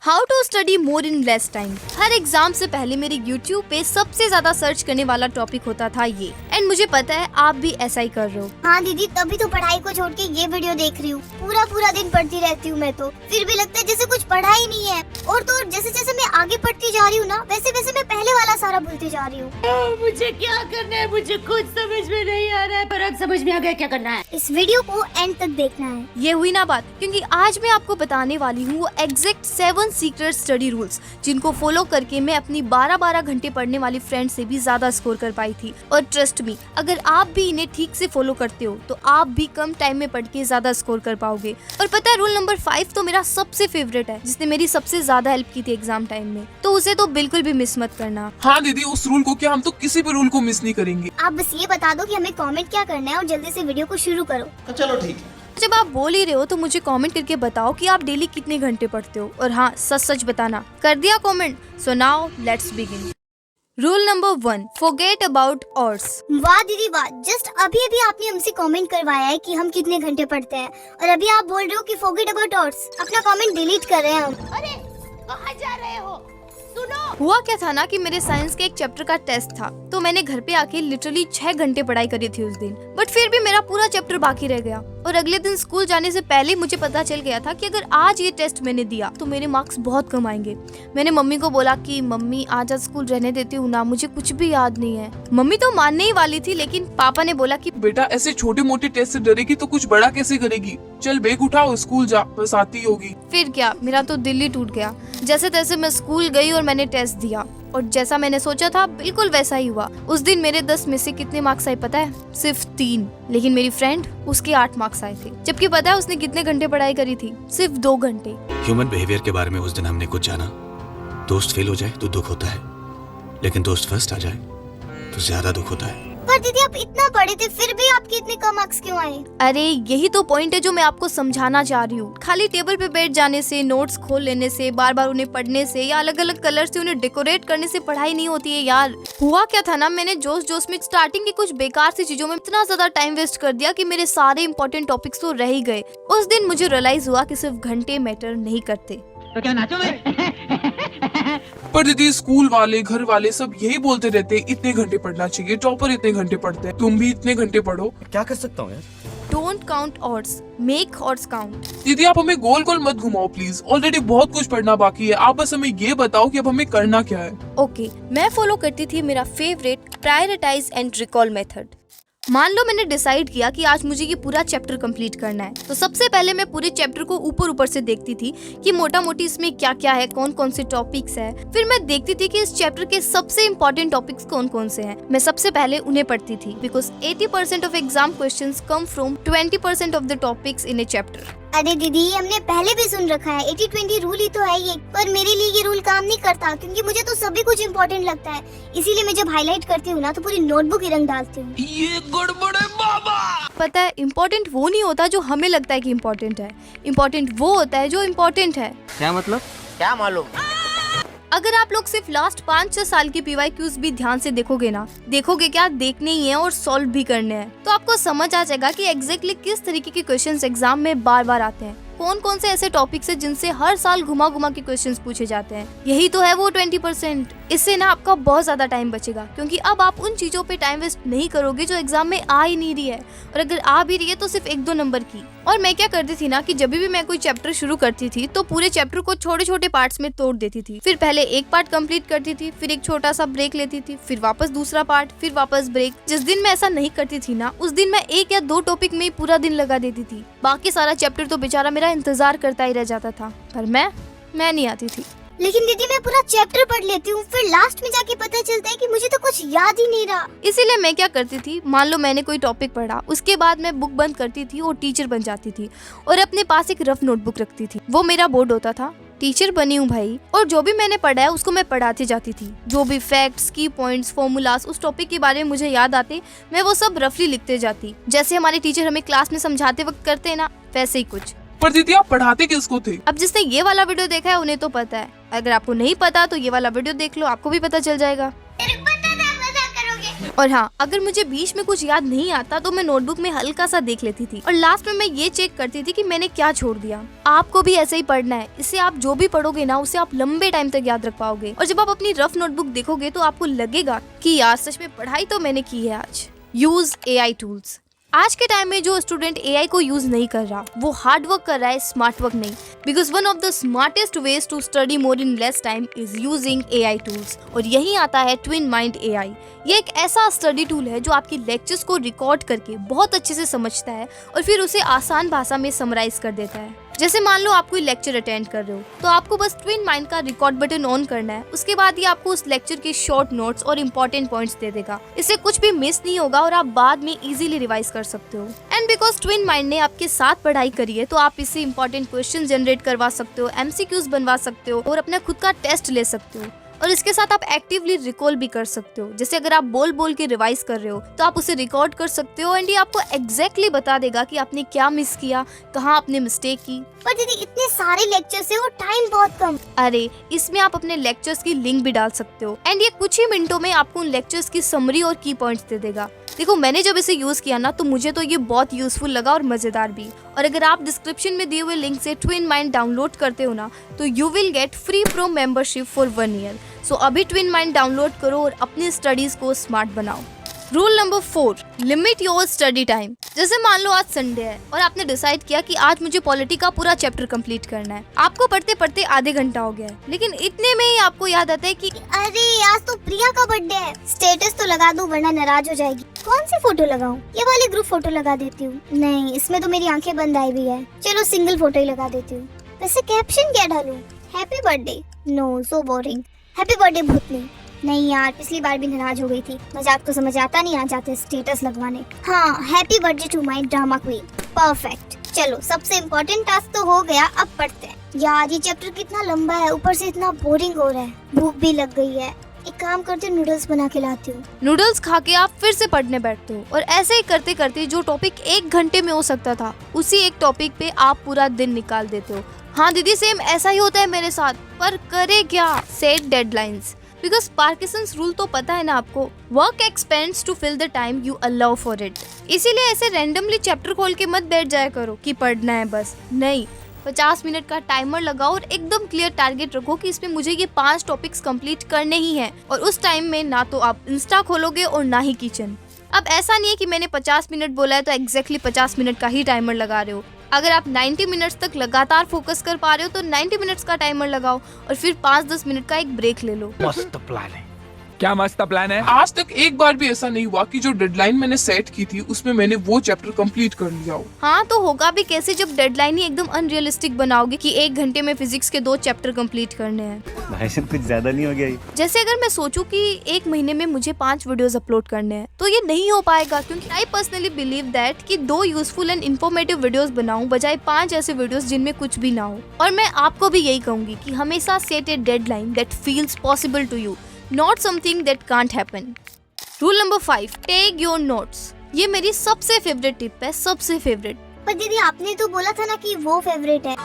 How to study more in less time. हर exam से पहले मेरे YouTube पे सबसे ज्यादा सर्च करने वाला टॉपिक होता था ये, एंड मुझे पता है आप भी ऐसा ही कर रहे हो। हाँ दीदी, तभी तो पढ़ाई को छोड़ के ये वीडियो देख रही हूँ। पूरा दिन पढ़ती रहती हूँ मैं तो, फिर भी लगता है जैसे कुछ पढ़ा ही नहीं है। और तो जैसे जैसे मैं आगे पढ़ती जा रही हूँ ना, वैसे वैसे मैं पहले वाला सारा भूलती जा रही हूँ। मुझे क्या करना है, मुझे कुछ समझ में नहीं आ रहा है, पर अब समझ में आ गया क्या करना है। इस वीडियो को एंड तक देखना है। ये हुई ना बात, क्योंकि आज मैं आपको बताने वाली हूँ वो एग्जैक्ट 7 सीक्रेट स्टडी रूल्स जिनको फॉलो करके मैं अपनी 12-12 घंटे पढ़ने वाली फ्रेंड से भी ज्यादा स्कोर कर पाई थी। और ट्रस्ट मी, अगर आप भी इन्हें ठीक से फॉलो करते हो तो आप भी कम टाइम में पढ़ के ज्यादा स्कोर कर पाओगे। और पता है, रूल नंबर 5 तो मेरा सबसे फेवरेट है, जिसने मेरी सबसे ज्यादा हेल्प की थी एग्जाम टाइम में, तो उसे तो बिल्कुल भी मिस मत करना। हाँ दीदी, उस रूल को क्या, हम तो किसी भी रूल को मिस नहीं करेंगे। आप बस ये बता दो कि हमें कमेंट क्या करना है और जल्दी से वीडियो को शुरू करो। तो चलो ठीक है। जब आप बोल ही रहे हो तो मुझे कमेंट करके बताओ कि आप डेली कितने घंटे पढ़ते हो, और हाँ, सच सच बताना। कर दिया comment? So now let's begin. Rule number 1, forget about hours. वाह दीदी वाह, जस्ट अभी आपने हमसे कमेंट करवाया है कि हम कितने घंटे पढ़ते हैं, और अभी आप बोल रहे हो कि फॉरगेट अबाउट आवर्स। अपना कमेंट डिलीट कर रहे हैं हम। अरे कहाँ जा रहे हो? सुनो। हुआ क्या था ना कि मेरे साइंस के एक चैप्टर का टेस्ट था, तो मैंने घर पे आके लिटरली 6 घंटे पढ़ाई करी थी उस दिन, बट फिर भी मेरा पूरा चैप्टर बाकी रह गया। और अगले दिन स्कूल जाने से पहले मुझे पता चल गया था कि अगर आज ये टेस्ट मैंने दिया तो मेरे मार्क्स बहुत कम आएंगे। मैंने मम्मी को बोला कि मम्मी आज स्कूल रहने देती हूँ ना, मुझे कुछ भी याद नहीं है। मम्मी तो मानने ही वाली थी, लेकिन पापा ने बोला कि बेटा ऐसे छोटे मोटे टेस्ट से डरेगी तो कुछ बड़ा कैसे करेगी। चल बैग उठाओ, स्कूल जा, बस आती होगी। फिर क्या, मेरा तो दिल ही टूट गया। जैसे तैसे मैं स्कूल गई और मैंने टेस्ट दिया, और जैसा मैंने सोचा था बिल्कुल वैसा ही हुआ। उस दिन मेरे 10 में से कितने मार्क्स आए पता है? सिर्फ 3। लेकिन मेरी फ्रेंड, उसके 8 मार्क्स आए थे। जबकि पता है उसने कितने घंटे पढ़ाई करी थी? सिर्फ 2 घंटे। ह्यूमन बिहेवियर के बारे में उस दिन हमने कुछ जाना। दोस्त फेल हो जाए तो दुख होता है, लेकिन दोस्त फर्स्ट आ जाए तो ज्यादा दुख होता है। पर दीदी आप इतना पढ़े थे, फिर भी आपके इतने कम मार्क्स क्यों आए? अरे यही तो पॉइंट है जो मैं आपको समझाना चाह रही हूँ। खाली टेबल पे बैठ जाने से, नोट्स खोल लेने से, बार बार उन्हें पढ़ने से या अलग अलग कलर से उन्हें डेकोरेट करने से पढ़ाई नहीं होती है यार। हुआ क्या था ना, मैंने जोश में स्टार्टिंग की कुछ बेकार सी चीजों में इतना ज्यादा टाइम वेस्ट कर दिया कि मेरे सारे इंपॉर्टेंट टॉपिक्स तो रह ही गए। उस दिन मुझे रियलाइज हुआ कि सिर्फ घंटे मैटर नहीं करते। तो क्या नाचो मैं? पर दीदी स्कूल वाले, घर वाले सब यही बोलते रहते हैं इतने घंटे पढ़ना चाहिए, टॉपर इतने घंटे पढ़ते हैं, तुम भी इतने घंटे पढ़ो। क्या कर सकता हूँ यार? Don't count hours, make hours count. दीदी आप हमें गोल गोल मत घुमाओ प्लीज, ऑलरेडी बहुत कुछ पढ़ना बाकी है। आप बस हमें ये बताओ कि अब हमें करना क्या है। ओके, मैं फॉलो करती थी मेरा favourite prioritise and recall method. मान लो मैंने डिसाइड किया कि आज मुझे ये पूरा चैप्टर कंप्लीट करना है, तो सबसे पहले मैं पूरे चैप्टर को ऊपर से देखती थी कि मोटा मोटी इसमें क्या क्या है, कौन कौन से टॉपिक्स है। फिर मैं देखती थी कि इस चैप्टर के सबसे इम्पोर्टेंट टॉपिक्स कौन कौन से हैं। मैं सबसे पहले उन्हें पढ़ती थी, because 80% of exam questions come from 20% of the topics in A chapter. अरे दीदी, हमने पहले भी सुन रखा है 80-20 रूल ही तो है ये, पर मेरे लिए ये रूल काम नहीं करता, क्योंकि मुझे तो सभी कुछ इम्पोर्टेंट लगता है। इसीलिए मैं जब हाईलाइट करती हूँ ना, तो पूरी नोटबुक ही रंग डालती हूँ। ये गड़बड़ है बाबा। पता है, इम्पोर्टेंट वो नहीं होता जो हमें लगता है कि इम्पोर्टेंट है, इम्पोर्टेंट वो होता है जो इम्पोर्टेंट है। क्या मतलब? क्या मालूम? अगर आप लोग सिर्फ लास्ट 5-6 साल की PYQs भी ध्यान से देखोगे ना, देखोगे क्या, देखने ही है और सॉल्व भी करने हैं, तो आपको समझ आ जाएगा कि एग्जैक्टली किस तरीके के क्वेश्चंस एग्जाम में बार बार आते हैं, कौन कौन से ऐसे टॉपिक्स हैं जिनसे हर साल घुमा घुमा के क्वेश्चंस पूछे जाते हैं। यही तो है वो 20%। इससे ना आपका बहुत ज्यादा टाइम बचेगा, क्योंकि अब आप उन चीजों पे टाइम वेस्ट नहीं करोगे जो एग्जाम में आ ही नहीं रही है, और अगर आ भी रही है तो सिर्फ 1-2 नंबर की। और मैं क्या करती थी ना कि जब भी मैं कोई चैप्टर शुरू करती थी तो पूरे चैप्टर को छोटे छोटे पार्ट्स में तोड़ देती थी। फिर पहले एक पार्ट कंप्लीट करती थी, फिर एक छोटा सा ब्रेक लेती थी, फिर वापस दूसरा पार्ट, फिर वापस ब्रेक। जिस दिन मैं ऐसा नहीं करती थी ना, उस दिन मैं 1 या 2 टॉपिक में ही पूरा दिन लगा देती थी। बाकी सारा चैप्टर तो बेचारा मेरा इंतजार करता ही रह जाता था, पर मैं नहीं आती थी। लेकिन दीदी मैं पूरा चैप्टर पढ़ लेती हूँ, फिर लास्ट में जाके पता चलता है कि मुझे तो कुछ याद ही नहीं रहा। इसीलिए मैं क्या करती थी, मान लो मैंने कोई टॉपिक पढ़ा, उसके बाद मैं बुक बंद करती थी और टीचर बन जाती थी, और अपने पास एक रफ नोटबुक रखती थी। वो मेरा बोर्ड होता था। टीचर बनी हूँ भाई, और जो भी मैंने पढ़ा है उसको मैं पढ़ाती जाती थी। जो भी फैक्ट्स, की पॉइंट्स, फॉर्मूलाज उस टॉपिक के बारे में मुझे याद आते, मैं वो सब रफली लिखते जाती, जैसे हमारे टीचर हमें क्लास में समझाते वक्त करते हैं ना, वैसे ही कुछ। पर दीदी आप पढ़ाते किसको थे? अब जिसने ये वाला वीडियो देखा है उन्हें तो पता है, अगर आपको नहीं पता तो ये वाला वीडियो देख लो, आपको भी पता चल जाएगा। और हाँ, अगर मुझे बीच में कुछ याद नहीं आता तो मैं नोटबुक में हल्का सा देख लेती थी और लास्ट में मैं ये चेक करती थी कि मैंने क्या छोड़ दिया। आपको भी ऐसे ही पढ़ना है। इससे आप जो भी पढ़ोगे ना उसे आप लंबे टाइम तक याद रख पाओगे और जब आप अपनी रफ नोटबुक देखोगे तो आपको लगेगा कि यार सच में पढ़ाई तो मैंने की है आज। Use AI tools. आज के टाइम में जो स्टूडेंट AI को यूज नहीं कर रहा वो हार्ड वर्क कर रहा है, स्मार्ट वर्क नहीं। Because one of the smartest ways to study more in less time is using AI tools. और यही आता है ट्विन माइंड AI। ये एक ऐसा स्टडी टूल है जो आपकी लेक्चर्स को रिकॉर्ड करके बहुत अच्छे से समझता है और फिर उसे आसान भाषा में समराइज कर देता है। जैसे मान लो आप कोई लेक्चर अटेंड कर रहे हो तो आपको बस ट्विन माइंड का रिकॉर्ड बटन ऑन करना है। उसके बाद ये आपको उस लेक्चर के शॉर्ट नोट्स और इम्पोर्टेंट पॉइंट्स दे देगा। इससे कुछ भी मिस नहीं होगा और आप बाद में इजीली रिवाइज कर सकते हो। एंड बिकॉज ट्विन माइंड ने आपके साथ पढ़ाई करी है तो आप इससे इम्पोर्टेंट क्वेश्चन जनरेट करवा सकते हो, MCQs बनवा सकते हो और अपना खुद का टेस्ट ले सकते हो। और इसके साथ आप एक्टिवली रिकॉल भी कर सकते हो। जैसे अगर आप बोल बोल के रिवाइज कर रहे हो तो आप उसे रिकॉर्ड कर सकते हो एंड ये आपको एग्जैक्टली बता देगा कि आपने क्या मिस किया, कहाँ आपने मिस्टेक की। पर दीदी इतने सारे लेक्चर्स है और टाइम बहुत कम। अरे इसमें आप अपने लेक्चर्स की लिंक भी डाल सकते हो एंड ये कुछ ही मिनटों में आपको उन लेक्चर्स की समरी और की पॉइंट्स दे देगा। देखो मैंने जब इसे यूज किया ना तो मुझे तो ये बहुत यूजफुल लगा और मजेदार भी। और अगर आप डिस्क्रिप्शन में दिए हुए लिंक से ट्विन माइंड डाउनलोड करते हो ना तो you will get free pro membership for 1 year. So अभी ट्विन माइंड डाउनलोड करो और अपनी स्टडीज को स्मार्ट बनाओ। Rule number 4, limit your study time. जैसे मान लो आज संडे है और आपने डिसाइड किया कि आज मुझे पॉलिटी का पूरा चैप्टर कंप्लीट करना है। आपको पढ़ते पढ़ते आधे घंटा हो गया है, लेकिन इतने में ही आपको याद आता है कि अरे आज तो प्रिया का बर्थडे है, स्टेटस तो लगा दूं वरना नाराज हो जाएगी। कौन सी फोटो लगाऊं? ये वाली ग्रुप फोटो लगा देती हूँ। नहीं, इसमें तो मेरी आंखें बंद आई हुई है। चलो सिंगल फोटो ही लगा देती हूँ। वैसे कैप्शन क्या डालूं? Happy birthday? No, so boring. Happy birthday भूतनी? नहीं यार, पिछली बार भी नाराज हो गई थी। मजाक तो समझ आता नहीं, आ जाते स्टेटस लगवाने। हाँ, happy birthday to my drama queen. Perfect. चलो सबसे इम्पोर्टेंट टास्क तो हो गया, अब पढ़ते हैं। यार ये चैप्टर कितना लंबा है, ऊपर से इतना बोरिंग हो रहा है, भूख भी लग गई है। एक काम करते हैं, नूडल्स बना के लाती हूँ। नूडल्स खा के आप फिर से पढ़ने बैठते हो और ऐसे ही करते करते जो टॉपिक 1 घंटे में हो सकता था उसी एक टॉपिक पे आप पूरा दिन निकाल देते हो। हाँ दीदी, सेम ऐसा ही होता है मेरे साथ, पर करे क्या? Set deadlines. Because Parkinson's rule तो पता है ना आपको, work expands to fill the time you allow for it. इसीलिए ऐसे रैंडमली चैप्टर खोल के मत बैठ जाया करो कि पढ़ना है बस। नहीं, 50 मिनट का टाइमर लगाओ और एकदम क्लियर टारगेट रखो कि इसमें मुझे ये 5 टॉपिक्स कंप्लीट करने ही हैं। और उस टाइम में ना तो आप इंस्टा खोलोगे और ना ही किचन। अब ऐसा नहीं है कि मैंने 50 मिनट बोला है तो एग्जैक्टली 50 मिनट का ही टाइमर लगा रहे हो। अगर आप 90 मिनट्स तक लगातार फोकस कर पा रहे हो तो 90 मिनट्स का टाइमर लगाओ और फिर 5-10 मिनट का एक ब्रेक ले लो। मस्त प्लान है। क्या मस्त प्लान है। आज तक एक बार भी ऐसा नहीं हुआ कि जो डेडलाइन मैंने सेट की थी उसमें मैंने वो चैप्टर कंप्लीट कर लिया हो। हाँ तो होगा भी कैसे जब डेडलाइन ही एकदम अनरियलिस्टिक बनाओगे कि 1 घंटे में फिजिक्स के 2 चैप्टर कंप्लीट करने हैं। भाई साहब कुछ ज्यादा नहीं हो गया ये? जैसे अगर मैं सोचूं कि 1 महीने में मुझे 5 वीडियोस अपलोड करने हैं तो ये नहीं हो पाएगा, क्योंकि आई पर्सनली बिलीव दैट कि 2 यूजफुल एंड इन्फॉर्मेटिव वीडियोस बनाऊं बजाय 5 ऐसे वीडियोस जिनमें कुछ भी ना हो। और मैं आपको भी यही कहूंगी कि हमेशा set a deadline that feels possible to you, not something that can't happen. Rule number 5, take your notes. ये मेरी सबसे फेवरेट टिप है, सबसे फेवरेट। पर दीदी आपने तो बोला था ना कि वो फेवरेट है।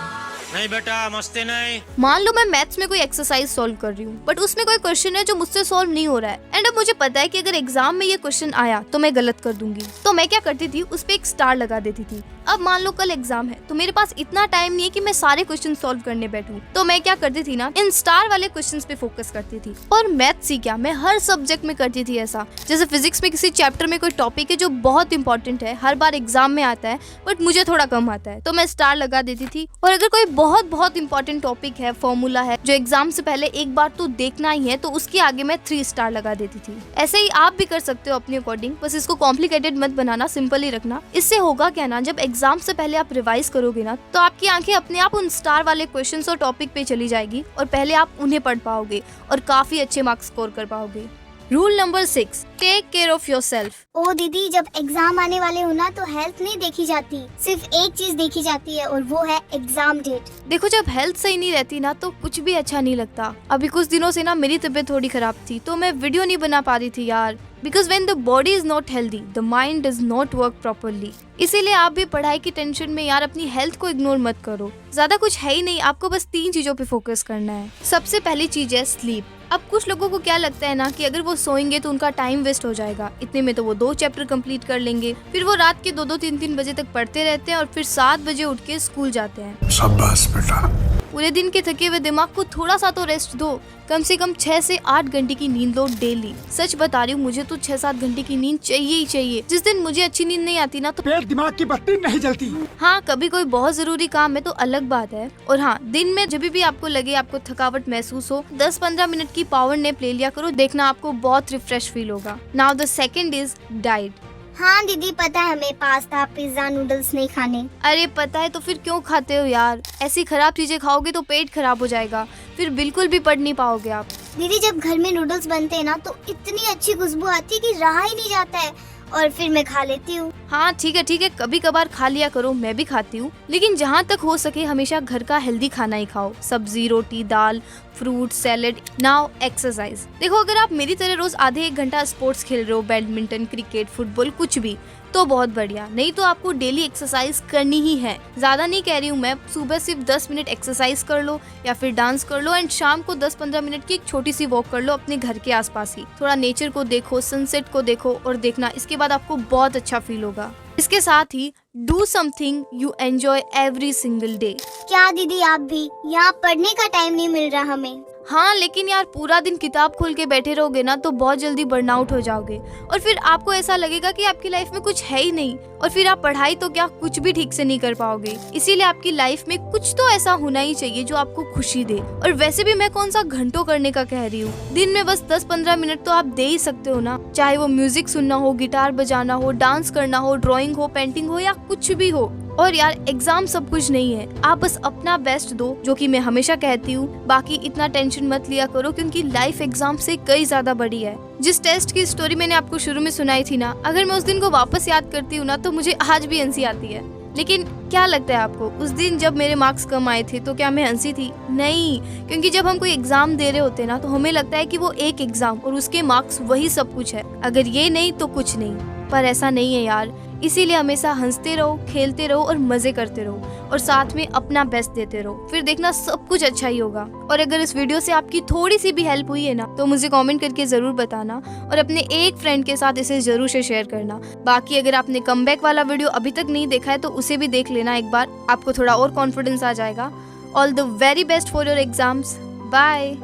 नहीं बेटा, मस्ती नहीं। मान लो मैं मैथ्स में कोई एक्सरसाइज सॉल्व कर रही हूँ बट उसमें कोई क्वेश्चन है जो मुझसे सॉल्व नहीं हो रहा है एंड अब मुझे पता है कि अगर एग्जाम में ये क्वेश्चन आया तो मैं गलत कर दूंगी। तो मैं क्या करती थी, उस पे एक स्टार लगा देती थी। अब मान लो कल एग्जाम है तो मेरे पास इतना टाइम नहीं है कि मैं सारे क्वेश्चन सॉल्व करने बैठूं, तो मैं क्या करती थी ना, इन स्टार वाले क्वेश्चंस पे फोकस करती थी। और मैथ्स ही क्या, मैं हर सब्जेक्ट में करती थी ऐसा। जैसे फिजिक्स में किसी चैप्टर में कोई टॉपिक है जो बहुत इंपॉर्टेंट है, हर बार एग्जाम में आता है बट मुझे थोड़ा कम आता है, तो मैं स्टार लगा देती थी। और अगर कोई बहुत इंपॉर्टेंट टॉपिक है, फॉर्मूला है जो एग्जाम से पहले एक बार तो देखना ही है, तो उसके आगे मैं 3 स्टार लगा देती थी। ऐसे ही आप भी कर सकते हो अपने अकॉर्डिंग, बस इसको कॉम्प्लिकेटेड मत बनाना, सिंपल ही रखना। इससे होगा क्या ना, जब एग्जाम से पहले आप रिवाइज करोगे ना तो आपकी आंखें अपने आप उन स्टार वाले क्वेश्चंस और टॉपिक पे चली जाएगी और पहले आप उन्हें पढ़ पाओगे और काफी अच्छे मार्क्स स्कोर कर पाओगे। Rule number 6, take care of yourself. ओ दीदी, जब एग्जाम आने वाले हो ना तो हेल्थ नहीं देखी जाती, सिर्फ एक चीज देखी जाती है और वो है एग्जाम डेट। देखो जब हेल्थ सही नहीं रहती ना तो कुछ भी अच्छा नहीं लगता। अभी कुछ दिनों से ना मेरी तबीयत थोड़ी खराब थी तो मैं वीडियो नहीं बना पा रही थी यार, because when the body is not healthy the mind does not work properly. इसीलिए आप भी पढ़ाई की टेंशन में यार अपनी हेल्थ को इग्नोर मत करो। ज्यादा कुछ है ही नहीं, आपको बस 3 चीजों पे फोकस करना है। सबसे पहली चीज है स्लीप। अब कुछ लोगों को क्या लगता है ना कि अगर वो सोएंगे तो उनका टाइम वेस्ट हो जाएगा, इतने में तो वो 2 चैप्टर कंप्लीट कर लेंगे। फिर वो रात के 2-2, 3-3 बजे तक पढ़ते रहते हैं और फिर 7 बजे उठ के स्कूल जाते हैं। शाबाश बेटा। पूरे दिन के थके हुए दिमाग को थोड़ा सा तो रेस्ट दो। कम से कम 6 से 8 घंटे की नींद लो डेली। सच बता रही हूँ, मुझे तो 6-7 घंटे की नींद चाहिए ही चाहिए। जिस दिन मुझे अच्छी नींद नहीं आती ना तो पेट दिमाग की बत्ती नहीं जलती। हाँ, कभी कोई बहुत जरूरी काम है तो अलग बात है। और हाँ, दिन में जब भी आपको लगे आपको थकावट महसूस हो, 10-15 मिनट की पावर नैप ले लिया करो, देखना आपको बहुत रिफ्रेश फील होगा। Now the second is diet. हाँ दीदी, पता है हमें पास्ता, पिज्जा, नूडल्स नहीं खाने। अरे पता है तो फिर क्यों खाते हो यार? ऐसी खराब चीजें खाओगे तो पेट खराब हो जाएगा, फिर बिल्कुल भी पढ़ नहीं पाओगे आप। दीदी जब घर में नूडल्स बनते हैं ना तो इतनी अच्छी खुशबू आती है कि रहा ही नहीं जाता है, और फिर मैं खा लेती हूँ। हाँ ठीक है, कभी कभार खा लिया करो, मैं भी खाती हूँ, लेकिन जहाँ तक हो सके हमेशा घर का हेल्दी खाना ही खाओ। सब्जी, रोटी, दाल, फ्रूट, सैलेड। Now exercise. देखो, अगर आप मेरी तरह रोज आधे 1 घंटा स्पोर्ट्स खेल रहे हो, बैडमिंटन, क्रिकेट, फुटबॉल, कुछ भी, तो बहुत बढ़िया। नहीं तो आपको डेली एक्सरसाइज करनी ही है। ज्यादा नहीं कह रही हूँ मैं, सुबह सिर्फ 10 मिनट एक्सरसाइज कर लो या फिर डांस कर लो, एंड शाम को 10-15 मिनट की एक छोटी सी वॉक कर लो अपने घर के आसपास ही। थोड़ा नेचर को देखो, सनसेट को देखो, और देखना इसके बाद आपको बहुत अच्छा फील होगा। इसके साथ ही do something you enjoy every single day. क्या दीदी आप भी? यहाँ पढ़ने का टाइम नहीं मिल रहा हमें। हाँ, लेकिन यार पूरा दिन किताब खोल के बैठे रहोगे ना तो बहुत जल्दी बर्नआउट हो जाओगे, और फिर आपको ऐसा लगेगा कि आपकी लाइफ में कुछ है ही नहीं, और फिर आप पढ़ाई तो क्या कुछ भी ठीक से नहीं कर पाओगे। इसीलिए आपकी लाइफ में कुछ तो ऐसा होना ही चाहिए जो आपको खुशी दे। और वैसे भी मैं कौन सा घंटों करने का कह रही हूँ, दिन में बस 10-15 मिनट तो आप दे ही सकते हो ना। चाहे वो म्यूजिक सुनना हो, गिटार बजाना हो, डांस करना हो, ड्राइंग हो, पेंटिंग हो, या कुछ भी हो। और यार एग्जाम सब कुछ नहीं है, आप बस अपना बेस्ट दो, जो कि मैं हमेशा कहती हूँ। बाकी इतना टेंशन मत लिया करो, क्योंकि लाइफ एग्जाम से कई ज्यादा बड़ी है। जिस टेस्ट की स्टोरी मैंने आपको शुरू में सुनाई थी ना, अगर मैं उस दिन को वापस याद करती हूँ ना तो मुझे आज भी हंसी आती है। लेकिन क्या लगता है आपको, उस दिन जब मेरे मार्क्स कम आए थे तो क्या मैं हंसी थी? नहीं, क्योंकि जब हम कोई एग्जाम दे रहे होते ना तो हमें लगता है कि वो एक एग्जाम और उसके मार्क्स वही सब कुछ है, अगर ये नहीं तो कुछ नहीं। पर ऐसा नहीं है यार, इसीलिए हमेशा हंसते रहो, खेलते रहो और मजे करते रहो, और साथ में अपना बेस्ट देते रहो, फिर देखना सब कुछ अच्छा ही होगा। और अगर इस वीडियो से आपकी थोड़ी सी भी हेल्प हुई है ना तो मुझे कमेंट करके जरूर बताना, और अपने एक फ्रेंड के साथ इसे जरूर से शेयर करना। बाकी अगर आपने कमबैक वाला वीडियो अभी तक नहीं देखा है तो उसे भी देख लेना एक बार, आपको थोड़ा और कॉन्फिडेंस आ जाएगा। All the very best for your exams. Bye.